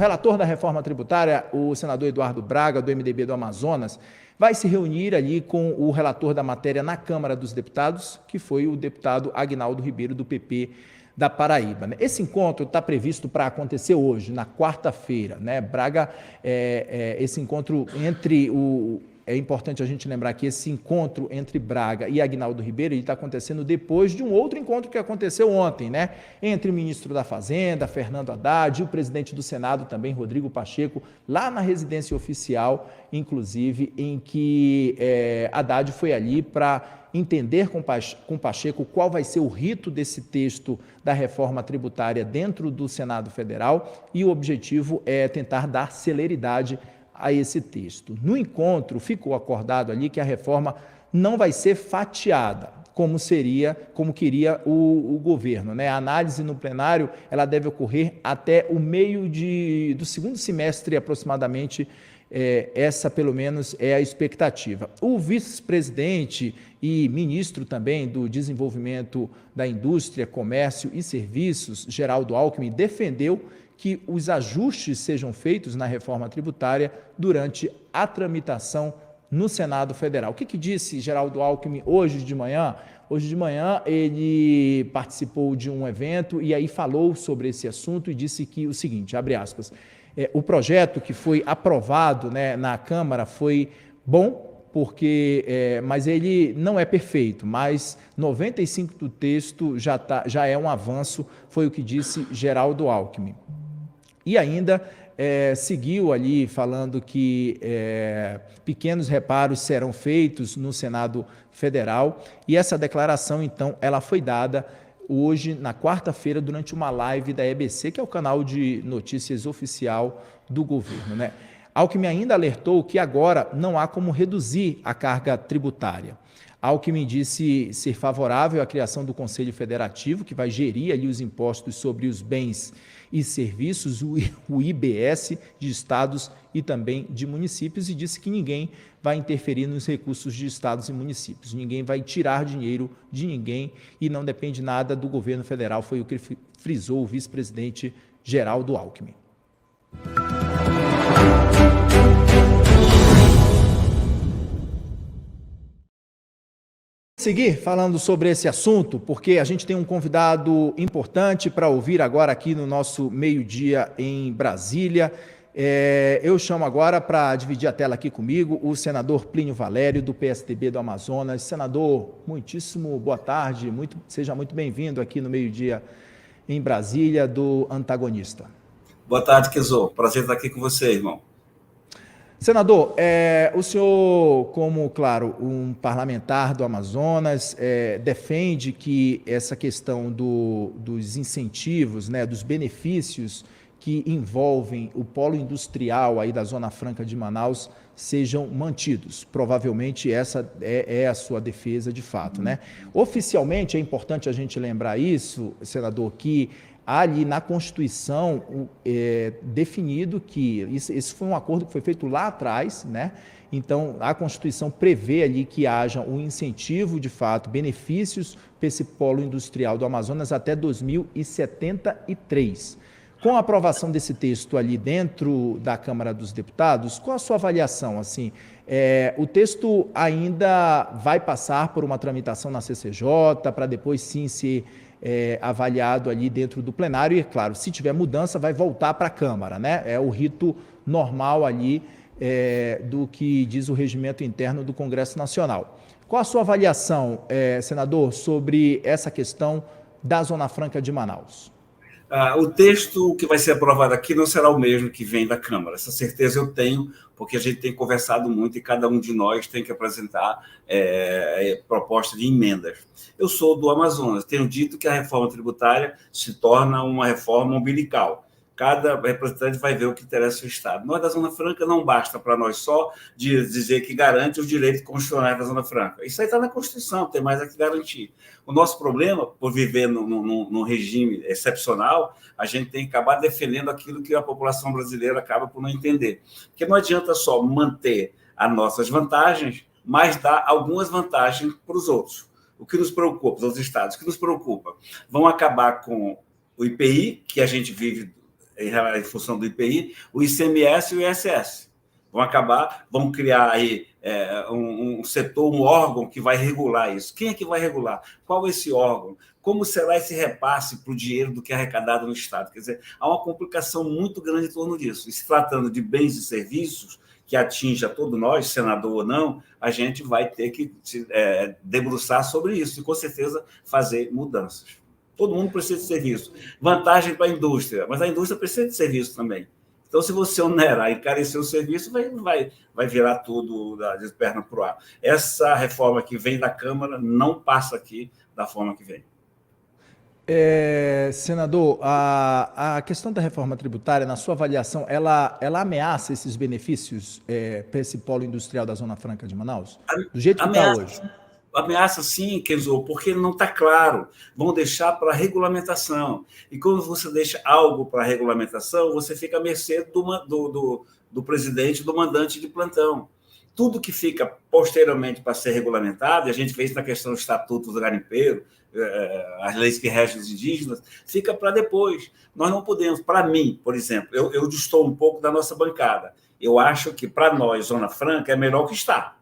relator da reforma tributária, o senador Eduardo Braga, do MDB do Amazonas, vai se reunir ali com o relator da matéria na Câmara dos Deputados, que foi o deputado Aguinaldo Ribeiro, do PP da Paraíba. Esse encontro está previsto para acontecer hoje, na quarta-feira. Braga, esse encontro entre o... É importante a gente lembrar que esse encontro entre Braga e Aguinaldo Ribeiro está acontecendo depois de um outro encontro que aconteceu ontem, entre o ministro da Fazenda, Fernando Haddad, e o presidente do Senado também, Rodrigo Pacheco, lá na residência oficial, inclusive, em que Haddad foi ali para entender com Pacheco qual vai ser o rito desse texto da reforma tributária dentro do Senado Federal, e o objetivo é tentar dar celeridade a esse texto. No encontro, ficou acordado ali que a reforma não vai ser fatiada, como queria o governo. A análise no plenário ela deve ocorrer até o meio do segundo semestre, aproximadamente. Essa, pelo menos, é a expectativa. O vice-presidente e ministro também do Desenvolvimento da Indústria, Comércio e Serviços, Geraldo Alckmin, defendeu que os ajustes sejam feitos na reforma tributária durante a tramitação no Senado Federal. O que disse Geraldo Alckmin hoje de manhã? Hoje de manhã ele participou de um evento e aí falou sobre esse assunto e disse que o seguinte, abre aspas, o projeto que foi aprovado na Câmara foi bom, mas ele não é perfeito, mas 95% do texto já é um avanço, foi o que disse Geraldo Alckmin. E ainda seguiu ali falando que pequenos reparos serão feitos no Senado Federal, e essa declaração, então, ela foi dada hoje, na quarta-feira, durante uma live da EBC, que é o canal de notícias oficial do governo. Alckmin ainda alertou que agora não há como reduzir a carga tributária. Alckmin disse ser favorável à criação do Conselho Federativo, que vai gerir ali os impostos sobre os bens e serviços, o IBS, de estados e também de municípios, e disse que ninguém vai interferir nos recursos de estados e municípios, ninguém vai tirar dinheiro de ninguém e não depende nada do governo federal, foi o que frisou o vice-presidente Geraldo Alckmin. Seguir falando sobre esse assunto, porque a gente tem um convidado importante para ouvir agora aqui no nosso meio-dia em Brasília. Eu chamo agora para dividir a tela aqui comigo o senador Plínio Valério, do PSDB do Amazonas. Senador, muitíssimo boa tarde, seja muito bem-vindo aqui no meio-dia em Brasília, do Antagonista. Boa tarde, Quezô. Prazer estar aqui com você, irmão. Senador, o senhor, como, claro, um parlamentar do Amazonas, defende que essa questão dos incentivos, dos benefícios que envolvem o polo industrial aí da Zona Franca de Manaus sejam mantidos. Provavelmente essa é a sua defesa de fato, Oficialmente, é importante a gente lembrar isso, senador, que ali na Constituição definido que esse foi um acordo que foi feito lá atrás, Então, a Constituição prevê ali que haja um incentivo, de fato, benefícios para esse polo industrial do Amazonas até 2073. Com a aprovação desse texto ali dentro da Câmara dos Deputados, qual a sua avaliação? O texto ainda vai passar por uma tramitação na CCJ, para depois sim ser avaliado ali dentro do plenário e, claro, se tiver mudança, vai voltar para a Câmara, É o rito normal ali do que diz o regimento interno do Congresso Nacional. Qual a sua avaliação, senador, sobre essa questão da Zona Franca de Manaus? O texto que vai ser aprovado aqui não será o mesmo que vem da Câmara. Essa certeza eu tenho, porque a gente tem conversado muito e cada um de nós tem que apresentar proposta de emendas. Eu sou do Amazonas, tenho dito que a reforma tributária se torna uma reforma umbilical. Cada representante vai ver o que interessa o Estado. Nós da Zona Franca não basta para nós só dizer que garante os direitos constitucionais da Zona Franca. Isso aí está na Constituição, tem mais a que garantir. O nosso problema, por viver num regime excepcional, a gente tem que acabar defendendo aquilo que a população brasileira acaba por não entender. Porque não adianta só manter as nossas vantagens, mas dar algumas vantagens para os outros. O que nos preocupa, os outros estados, o que nos preocupa? Vão acabar com o IPI, que a gente vive em função do IPI, o ICMS e o ISS. Vão criar aí um setor, um órgão que vai regular isso. Quem é que vai regular? Qual é esse órgão? Como será esse repasse para o dinheiro do que é arrecadado no Estado? Quer dizer, há uma complicação muito grande em torno disso. E se tratando de bens e serviços que atinge a todos nós, senador ou não, a gente vai ter que debruçar sobre isso e, com certeza, fazer mudanças. Todo mundo precisa de serviço. Vantagem para a indústria, mas a indústria precisa de serviço também. Então, se você onerar, encarecer o serviço, vai virar tudo de perna para o ar. Essa reforma que vem da Câmara não passa aqui da forma que vem. Senador, a questão da reforma tributária, na sua avaliação, ela ameaça esses benefícios para esse polo industrial da Zona Franca de Manaus? Do jeito que está hoje? Ameaça sim, Kenzo, porque não está claro. Vão deixar para regulamentação. E quando você deixa algo para regulamentação, você fica à mercê do presidente, do mandante de plantão. Tudo que fica posteriormente para ser regulamentado, e a gente fez na questão do Estatuto do Garimpeiro, as leis que regem os indígenas, fica para depois. Nós não podemos, para mim, por exemplo, eu distou um pouco da nossa bancada. Eu acho que, para nós, Zona Franca, é melhor que está.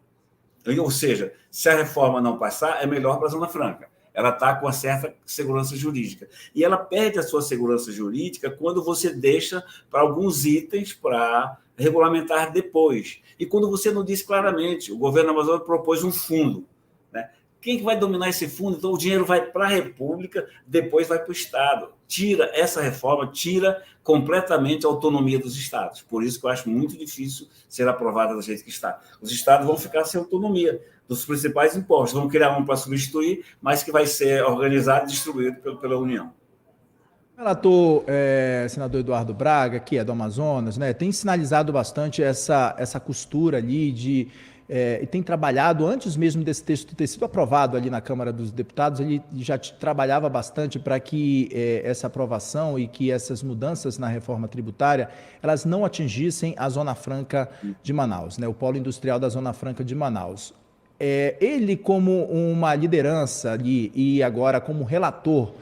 Ou seja, se a reforma não passar, é melhor para a Zona Franca. Ela está com uma certa segurança jurídica. E ela perde a sua segurança jurídica quando você deixa para alguns itens para regulamentar depois. E quando você não diz claramente, o governo Amazonas propôs um fundo, né? Quem que vai dominar esse fundo? Então, o dinheiro vai para a República, depois vai para o Estado. Essa reforma tira completamente a autonomia dos Estados. Por isso que eu acho muito difícil ser aprovada do jeito que está. Os Estados vão ficar sem autonomia dos principais impostos. Vão criar um para substituir, mas que vai ser organizado e distribuído pela União. O relator, senador Eduardo Braga, que é do Amazonas, né, tem sinalizado bastante essa costura ali e tem trabalhado, antes mesmo desse texto ter sido aprovado ali na Câmara dos Deputados, ele já trabalhava bastante para que essa aprovação e que essas mudanças na reforma tributária, elas não atingissem a Zona Franca de Manaus, né, o polo industrial da Zona Franca de Manaus. Ele, como uma liderança ali e agora como relator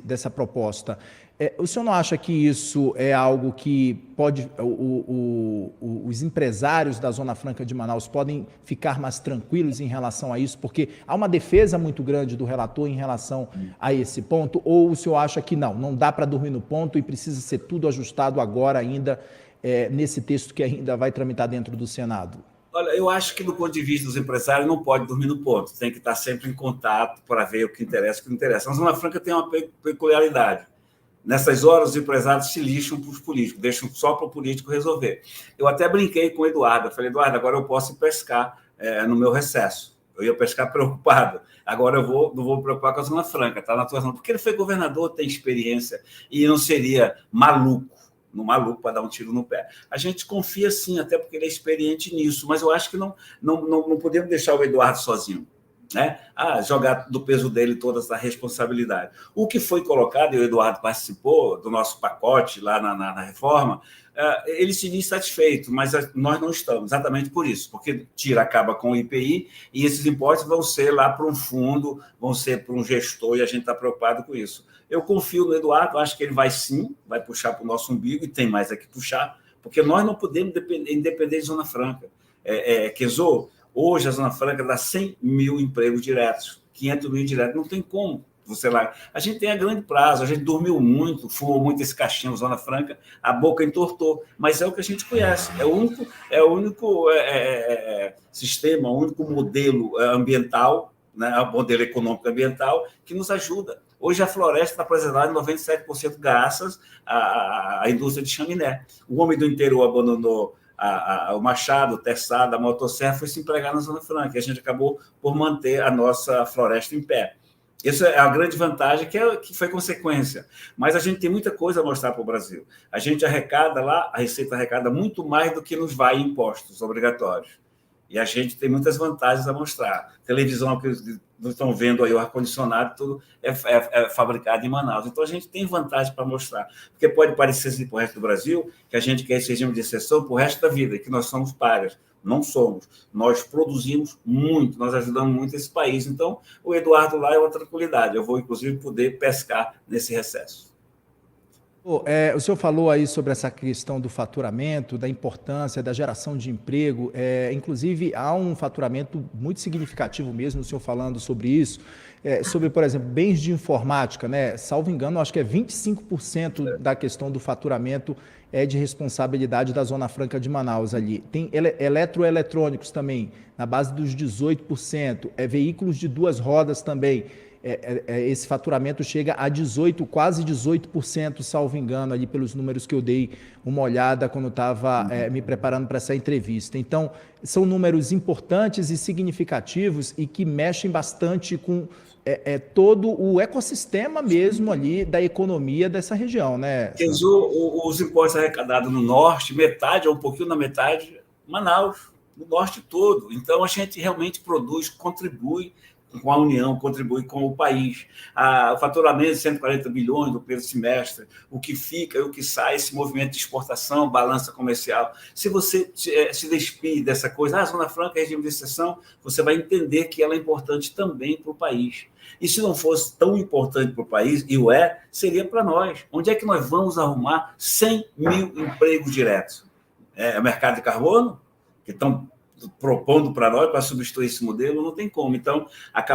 dessa proposta, o senhor não acha que isso é algo que pode, os empresários da Zona Franca de Manaus podem ficar mais tranquilos em relação a isso, porque há uma defesa muito grande do relator em relação a esse ponto, ou o senhor acha que não dá para dormir no ponto e precisa ser tudo ajustado agora ainda, nesse texto que ainda vai tramitar dentro do Senado? Olha, eu acho que do ponto de vista dos empresários não pode dormir no ponto, tem que estar sempre em contato para ver o que interessa e o que não interessa. A Zona Franca tem uma peculiaridade. Nessas horas, os empresários se lixam para os políticos, deixam só para o político resolver. Eu até brinquei com o Eduardo, eu falei, Eduardo, agora eu posso ir pescar no meu recesso. Eu ia pescar preocupado, agora eu não vou me preocupar com a Zona Franca, está na tua zona, porque ele foi governador, tem experiência, e não seria maluco para dar um tiro no pé. A gente confia sim, até porque ele é experiente nisso, mas eu acho que não podemos deixar o Eduardo sozinho, né? Jogar do peso dele toda essa responsabilidade. O que foi colocado, e o Eduardo participou do nosso pacote lá na reforma, ele se diz satisfeito, mas nós não estamos, exatamente por isso, porque acaba com o IPI e esses impostos vão ser lá para um fundo, vão ser para um gestor e a gente está preocupado com isso. Eu confio no Eduardo, acho que ele vai puxar para o nosso umbigo e tem mais aqui puxar, porque nós não podemos depender de Zona Franca. Kenzo, hoje a Zona Franca dá 100 mil empregos diretos, 500 mil indiretos, não tem como. A gente tem a grande prazo, a gente dormiu muito, fumou muito esse cachimbo, Zona Franca, a boca entortou, mas é o que a gente conhece, é o único sistema, o único modelo ambiental, né, o modelo econômico ambiental que nos ajuda. Hoje a floresta está preservada em 97% graças à indústria de chaminé. O homem do interior abandonou o machado, o terçado, a motosserra, foi se empregar na Zona Franca, e a gente acabou por manter a nossa floresta em pé. Isso é a grande vantagem, que foi consequência. Mas a gente tem muita coisa a mostrar para o Brasil. A gente arrecada lá, a Receita arrecada muito mais do que nos vai em impostos obrigatórios. E a gente tem muitas vantagens a mostrar. Televisão, que estão vendo aí, o ar-condicionado, tudo é fabricado em Manaus. Então, a gente tem vantagem para mostrar. Porque pode parecer assim para o resto do Brasil que a gente quer esse regime de exceção para o resto da vida, que nós somos pagas. Não somos. Nós produzimos muito, nós ajudamos muito esse país. Então, o Eduardo lá é uma tranquilidade. Eu vou, inclusive, poder pescar nesse recesso. O senhor falou aí sobre essa questão do faturamento, da importância da geração de emprego. Inclusive, há um faturamento muito significativo mesmo, o senhor falando sobre isso, sobre, por exemplo, bens de informática, né? Salvo engano, acho que é 25% da questão do faturamento é de responsabilidade da Zona Franca de Manaus ali. Tem eletroeletrônicos também, na base dos 18%, veículos de duas rodas também. Esse faturamento chega a 18%, quase 18%, salvo engano, ali pelos números que eu dei uma olhada quando estava me preparando para essa entrevista. Então, são números importantes e significativos e que mexem bastante com todo o ecossistema mesmo ali da economia dessa região, né? Os impostos arrecadados no norte, metade ou um pouquinho na metade, Manaus, no norte todo. Então, a gente realmente produz, contribui com a União, contribui com o país. O faturamento de 140 bilhões do primeiro semestre, o que fica e o que sai, esse movimento de exportação, balança comercial. Se você se despir dessa coisa, a Zona Franca é regime de exceção, você vai entender que ela é importante também para o país. E se não fosse tão importante para o país, e seria para nós. Onde é que nós vamos arrumar 100 mil empregos diretos? O mercado de carbono, que estão propondo para nós, para substituir esse modelo, não tem como. Então,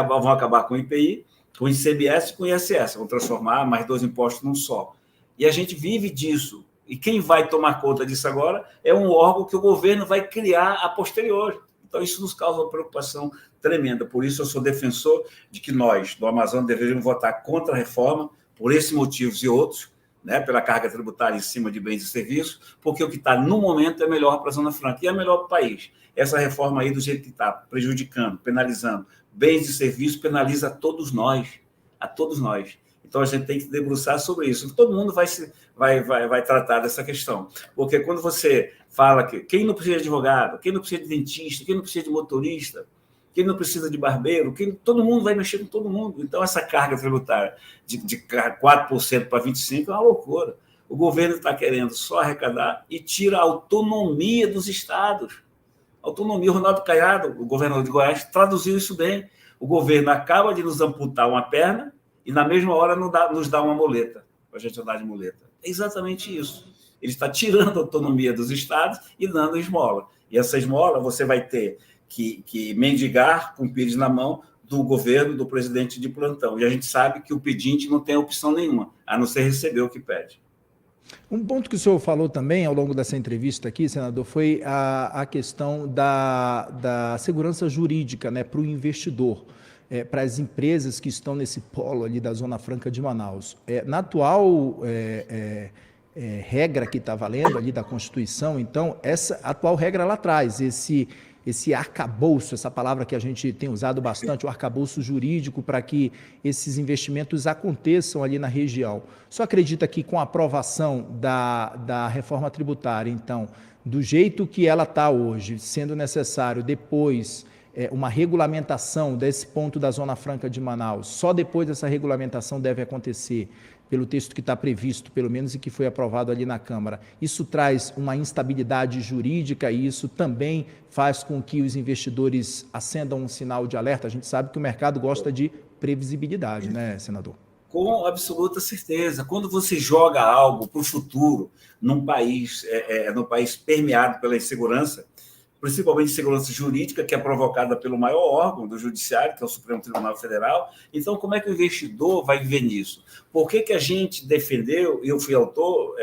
vão acabar com o IPI, com o ICMS e com o ISS, vão transformar mais 2 impostos num só. E a gente vive disso. E quem vai tomar conta disso agora é um órgão que o governo vai criar a posteriori. Então, isso nos causa uma preocupação tremenda. Por isso, eu sou defensor de que nós, do Amazonas, deveríamos votar contra a reforma, por esses motivos e outros, né, pela carga tributária em cima de bens e serviços, porque o que está no momento é melhor para a Zona Franca e é melhor para o país. Essa reforma aí, do jeito que está, prejudicando, penalizando bens e serviços, penaliza a todos nós. A todos nós. Então, a gente tem que debruçar sobre isso. Todo mundo vai tratar dessa questão. Porque quando você fala que quem não precisa de advogado, quem não precisa de dentista, quem não precisa de motorista, quem não precisa de barbeiro, todo mundo vai mexer com todo mundo. Então, essa carga tributária de 4% para 25% é uma loucura. O governo está querendo só arrecadar e tira a autonomia dos estados. Autonomia. O Ronaldo Caiado, o governador de Goiás, traduziu isso bem. O governo acaba de nos amputar uma perna e, na mesma hora, nos dá uma muleta, para a gente andar de muleta. É exatamente isso. Ele está tirando a autonomia dos estados e dando esmola. E essa esmola você vai ter que mendigar com o pires na mão do governo, do presidente de plantão. E a gente sabe que o pedinte não tem opção nenhuma, a não ser receber o que pede. Um ponto que o senhor falou também ao longo dessa entrevista aqui, senador, foi a questão da segurança jurídica, né, para o investidor, para as empresas que estão nesse polo ali da Zona Franca de Manaus. Na atual regra que está valendo ali da Constituição, então, essa atual regra lá atrás, esse arcabouço, essa palavra que a gente tem usado bastante, o arcabouço jurídico para que esses investimentos aconteçam ali na região. Só acredita que com a aprovação da reforma tributária, então, do jeito que ela está hoje, sendo necessário depois uma regulamentação desse ponto da Zona Franca de Manaus, só depois dessa regulamentação deve acontecer, pelo texto que está previsto, pelo menos, e que foi aprovado ali na Câmara. Isso traz uma instabilidade jurídica e isso também faz com que os investidores acendam um sinal de alerta. A gente sabe que o mercado gosta de previsibilidade, né, senador? Com absoluta certeza. Quando você joga algo para o futuro num país permeado pela insegurança, principalmente segurança jurídica, que é provocada pelo maior órgão do Judiciário, que é o Supremo Tribunal Federal. Então, como é que o investidor vai viver nisso? Por que a gente defendeu, e eu fui autor,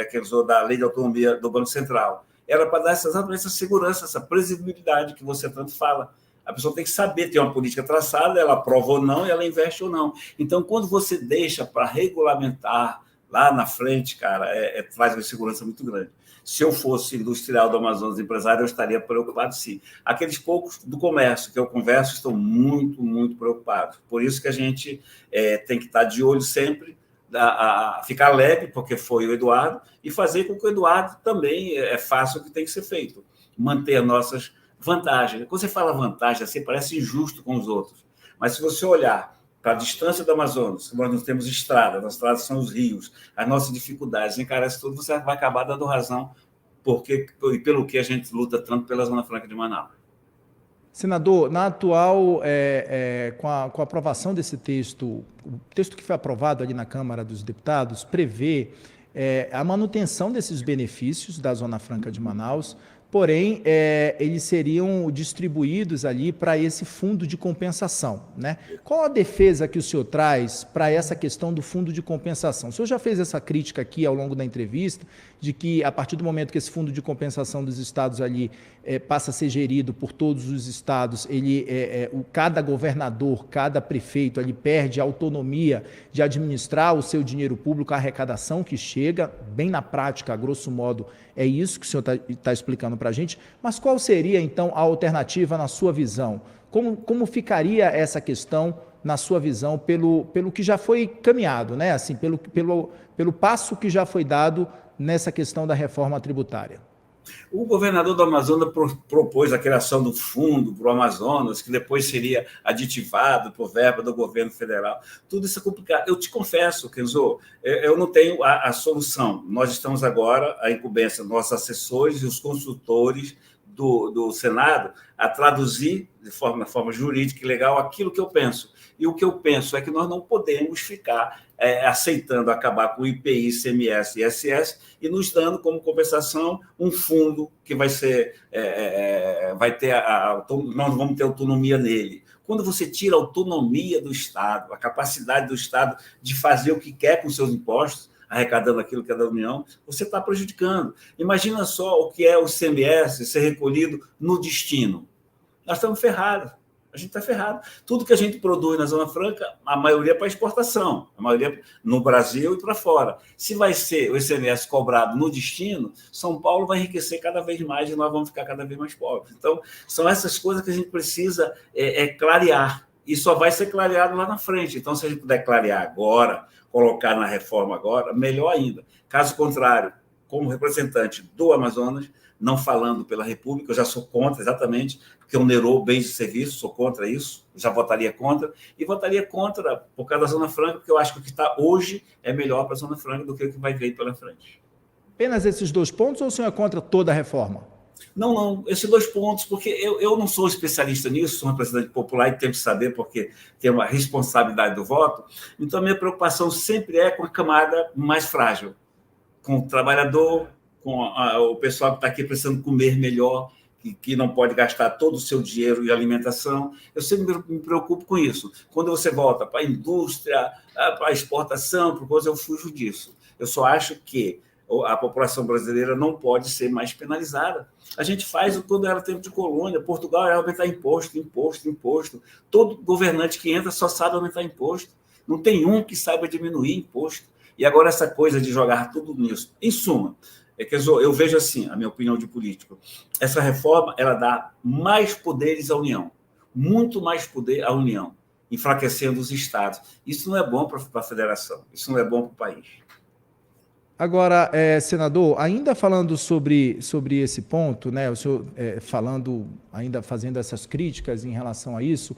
da Lei de Autonomia do Banco Central? Era para dar exatamente essa segurança, essa previsibilidade que você tanto fala. A pessoa tem que saber, ter uma política traçada, ela aprova ou não, ela investe ou não. Então, quando você deixa para regulamentar lá na frente, cara, traz uma insegurança muito grande. Se eu fosse industrial do Amazonas, empresário, eu estaria preocupado, sim. Aqueles poucos do comércio que eu converso estão muito, muito preocupados. Por isso que a gente tem que estar de olho sempre, ficar leve, porque foi o Eduardo, e fazer com que o Eduardo também faça o que tem que ser feito. Manter nossas vantagens. Quando você fala vantagem, assim, parece injusto com os outros. Mas se você olhar para a distância do Amazonas, nós não temos estrada, as estradas são os rios, as nossas dificuldades, encarar isso tudo, você vai acabar dando razão pelo que a gente luta tanto pela Zona Franca de Manaus. Senador, na atual, com a aprovação desse texto, o texto que foi aprovado ali na Câmara dos Deputados prevê a manutenção desses benefícios da Zona Franca de Manaus, porém, eles seriam distribuídos ali para esse fundo de compensação, né? Qual a defesa que o senhor traz para essa questão do fundo de compensação? O senhor já fez essa crítica aqui ao longo da entrevista, de que a partir do momento que esse fundo de compensação dos estados ali passa a ser gerido por todos os estados, cada governador, cada prefeito ali perde a autonomia de administrar o seu dinheiro público, a arrecadação que chega, bem na prática, a grosso modo, é isso que o senhor está explicando para a gente, mas qual seria, então, a alternativa na sua visão? Como ficaria essa questão na sua visão pelo que já foi caminhado, né? Assim, pelo passo que já foi dado nessa questão da reforma tributária? O governador do Amazonas propôs a criação do fundo para o Amazonas, que depois seria aditivado por verba do governo federal. Tudo isso é complicado. Eu te confesso, Kenzo, eu não tenho a solução. Nós estamos agora, a incumbência, nossos assessores e os consultores do Senado, a traduzir de forma jurídica e legal aquilo que eu penso. E o que eu penso é que nós não podemos ficar aceitando acabar com o IPI, ICMS e ISS e nos dando como compensação um fundo que vai ser, nós vamos ter autonomia nele. Quando você tira a autonomia do Estado, a capacidade do Estado de fazer o que quer com seus impostos, arrecadando aquilo que é da União, você está prejudicando. Imagina só o que é o ICMS ser recolhido no destino. Nós estamos ferrados. A gente está ferrado. Tudo que a gente produz na Zona Franca, a maioria é para exportação, a maioria no Brasil e para fora. Se vai ser o ICMS cobrado no destino, São Paulo vai enriquecer cada vez mais e nós vamos ficar cada vez mais pobres. Então, são essas coisas que a gente precisa clarear. E só vai ser clareado lá na frente. Então, se a gente puder clarear agora, colocar na reforma agora, melhor ainda. Caso contrário, como representante do Amazonas, não falando pela República, eu já sou contra exatamente, porque onerou bens de serviço, sou contra isso, já votaria contra, e votaria contra por causa da Zona Franca, porque eu acho que o que está hoje é melhor para a Zona Franca do que o que vai vir pela frente. Apenas esses 2 pontos ou o senhor é contra toda a reforma? Não, esses 2 pontos, porque eu não sou especialista nisso, sou um representante popular e tenho que saber, porque tenho uma responsabilidade do voto, então a minha preocupação sempre é com a camada mais frágil, com o trabalhador, com o pessoal que está aqui precisando comer melhor, que não pode gastar todo o seu dinheiro em alimentação. Eu sempre me preocupo com isso. Quando você volta para a indústria, para a exportação, por coisa, eu fujo disso. Eu só acho que a população brasileira não pode ser mais penalizada. A gente faz quando era tempo de colônia. Portugal era aumentar imposto. Todo governante que entra só sabe aumentar imposto. Não tem um que saiba diminuir imposto. E agora essa coisa de jogar tudo nisso. Em suma, eu vejo assim, a minha opinião de político, essa reforma ela dá mais poderes à União, muito mais poder à União, enfraquecendo os estados. Isso não é bom para a federação, isso não é bom para o país. Agora, senador, ainda falando sobre esse ponto, né, o senhor ainda fazendo essas críticas em relação a isso,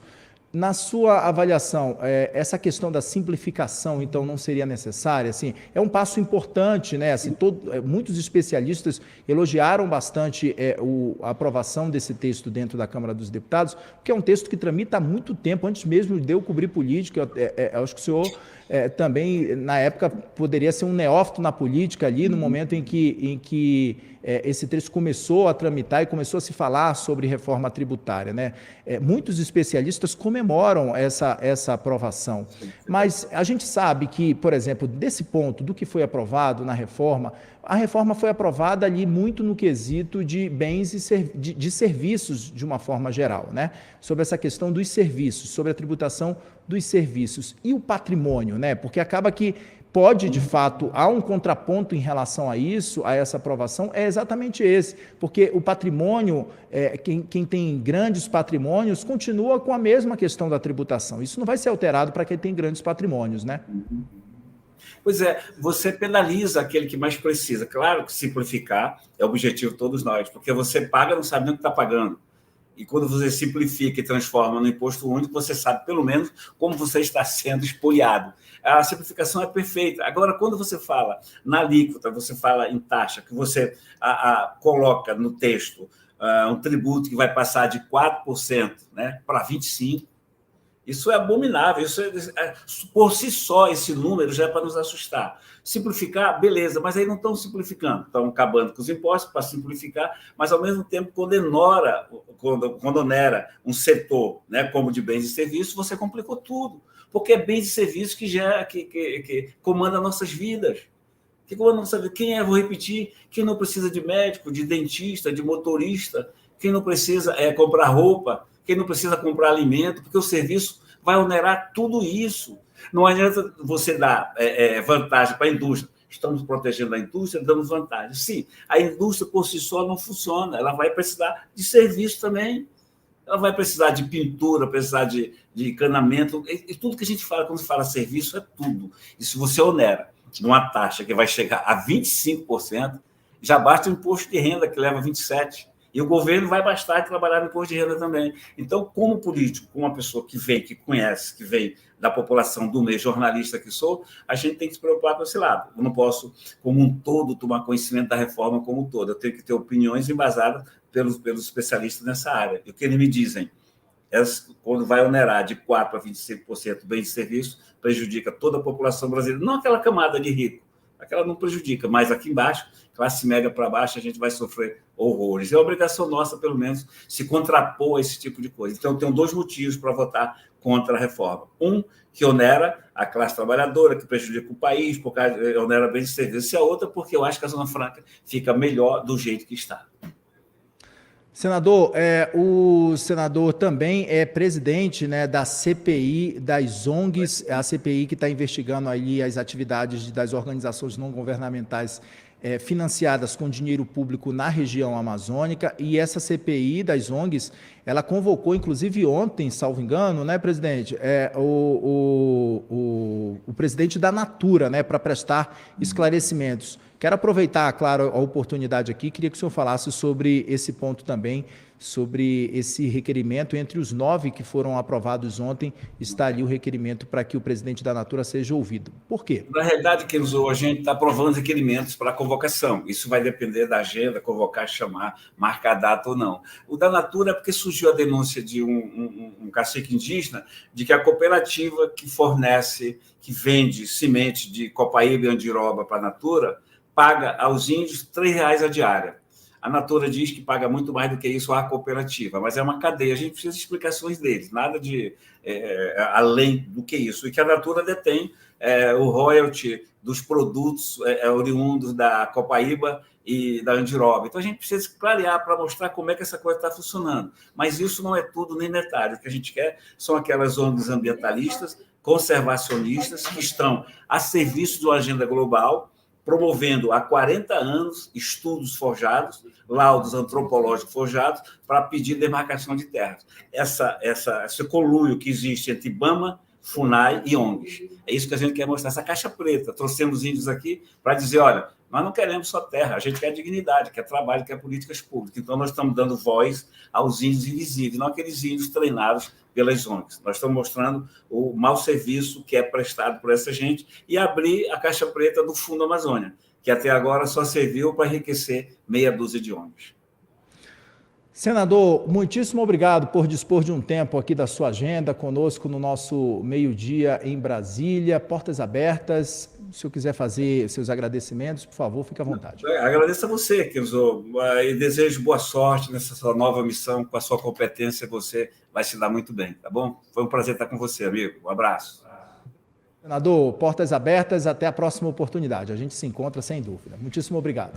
na sua avaliação, essa questão da simplificação, então, não seria necessária? Assim, é um passo importante, né? Assim, muitos especialistas elogiaram bastante a aprovação desse texto dentro da Câmara dos Deputados, porque é um texto que tramita há muito tempo, antes mesmo de eu cobrir política. Eu acho que o senhor também, na época, poderia ser um neófito na política ali, no momento em que esse texto começou a tramitar e começou a se falar sobre reforma tributária, né? Muitos especialistas comemoram essa aprovação, mas a gente sabe que, por exemplo, desse ponto, do que foi aprovado na reforma, a reforma foi aprovada ali muito no quesito de bens e de serviços de uma forma geral, né? Sobre essa questão dos serviços, sobre a tributação dos serviços e o patrimônio, né? Porque acaba que pode, de fato, há um contraponto em relação a isso, a essa aprovação, é exatamente esse, porque o patrimônio, quem tem grandes patrimônios, continua com a mesma questão da tributação. Isso não vai ser alterado para quem tem grandes patrimônios, né? Pois é, você penaliza aquele que mais precisa. Claro que simplificar é o objetivo de todos nós, porque você paga não sabe nem o que está pagando. E quando você simplifica e transforma no imposto único, você sabe, pelo menos, como você está sendo espoliado. A simplificação é perfeita. Agora, quando você fala na alíquota, você fala em taxa, que você coloca no texto um tributo que vai passar de 4%, né, para 25%, Isso é abominável. Por si só, esse número já é para nos assustar. Simplificar, beleza, mas aí não estão simplificando. Estão acabando com os impostos para simplificar, mas, ao mesmo tempo, quando onera um setor, né, como de bens e serviços, você complicou tudo. Porque é bens e serviços que comanda nossas vidas. Quem vou repetir, quem não precisa de médico, de dentista, de motorista, quem não precisa comprar roupa, quem não precisa comprar alimento, porque o serviço vai onerar tudo isso. Não adianta você dar vantagem para a indústria. Estamos protegendo a indústria, damos vantagem. Sim, a indústria por si só não funciona, ela vai precisar de serviço também. Ela vai precisar de pintura, precisar de encanamento, e tudo que a gente fala, quando se fala serviço, é tudo. E se você onera numa taxa que vai chegar a 25%, já basta o imposto de renda, que leva 27%. E o governo vai bastar trabalhar no imposto de renda também. Então, como político, como uma pessoa que vem, que conhece, que vem da população do meio, jornalista que sou, a gente tem que se preocupar com esse lado. Eu não posso, como um todo, tomar conhecimento da reforma como um todo. Eu tenho que ter opiniões embasadas pelos especialistas nessa área. E o que eles me dizem? Quando vai onerar de 4% a 25% bem de serviço, prejudica toda a população brasileira. Não aquela camada de rico, aquela não prejudica, mas aqui embaixo, classe média para baixo, a gente vai sofrer horrores. É obrigação nossa, pelo menos, se contrapor a esse tipo de coisa. Então, eu tenho 2 motivos para votar contra a reforma. Um, que onera a classe trabalhadora, que prejudica o país, porque onera bem de serviço. E a outra, porque eu acho que a Zona Franca fica melhor do jeito que está. Senador, o senador também é presidente, né, da CPI das ONGs, a CPI que está investigando aí as atividades das organizações não governamentais financiadas com dinheiro público na região amazônica, e essa CPI das ONGs, ela convocou, inclusive ontem, salvo engano, né, presidente, o presidente da Natura, né, para prestar esclarecimentos. Quero aproveitar, claro, a oportunidade aqui, queria que o senhor falasse sobre esse ponto também, sobre esse requerimento. Entre os 9 que foram aprovados ontem, está ali o requerimento para que o presidente da Natura seja ouvido. Por quê? Na realidade, a gente está aprovando requerimentos para a convocação. Isso vai depender da agenda, convocar, chamar, marcar a data ou não. O da Natura é porque surgiu a denúncia de um cacique indígena de que a cooperativa que fornece, que vende semente de copaíba e andiroba para a Natura, paga aos índios R$3 a diária. A Natura diz que paga muito mais do que isso à cooperativa, mas é uma cadeia. A gente precisa de explicações deles, nada de além do que isso. E que a Natura detém o royalty dos produtos oriundos da copaíba e da andiroba. Então, a gente precisa clarear para mostrar como é que essa coisa está funcionando. Mas isso não é tudo nem metade. O que a gente quer são aquelas ONGs ambientalistas, conservacionistas, que estão a serviço de uma agenda global, promovendo há 40 anos estudos forjados, laudos antropológicos forjados, para pedir demarcação de terras. Esse conluio que existe entre IBAMA, FUNAI e ONGs. É isso que a gente quer mostrar, essa caixa preta. Trouxemos os índios aqui para dizer, olha, nós não queremos só terra, a gente quer dignidade, quer trabalho, quer políticas públicas. Então, nós estamos dando voz aos índios invisíveis, não aqueles índios treinados pelas ONGs. Nós estamos mostrando o mau serviço que é prestado por essa gente e abrir a caixa preta do Fundo Amazônia, que até agora só serviu para enriquecer meia dúzia de ONGs. Senador, muitíssimo obrigado por dispor de um tempo aqui da sua agenda conosco no nosso meio-dia em Brasília. Portas abertas. Se o senhor quiser fazer seus agradecimentos, por favor, fique à vontade. Agradeço a você, Kenzo, e desejo boa sorte nessa sua nova missão. Com a sua competência, você vai se dar muito bem, tá bom? Foi um prazer estar com você, amigo. Um abraço. Senador, portas abertas. Até a próxima oportunidade. A gente se encontra sem dúvida. Muitíssimo obrigado.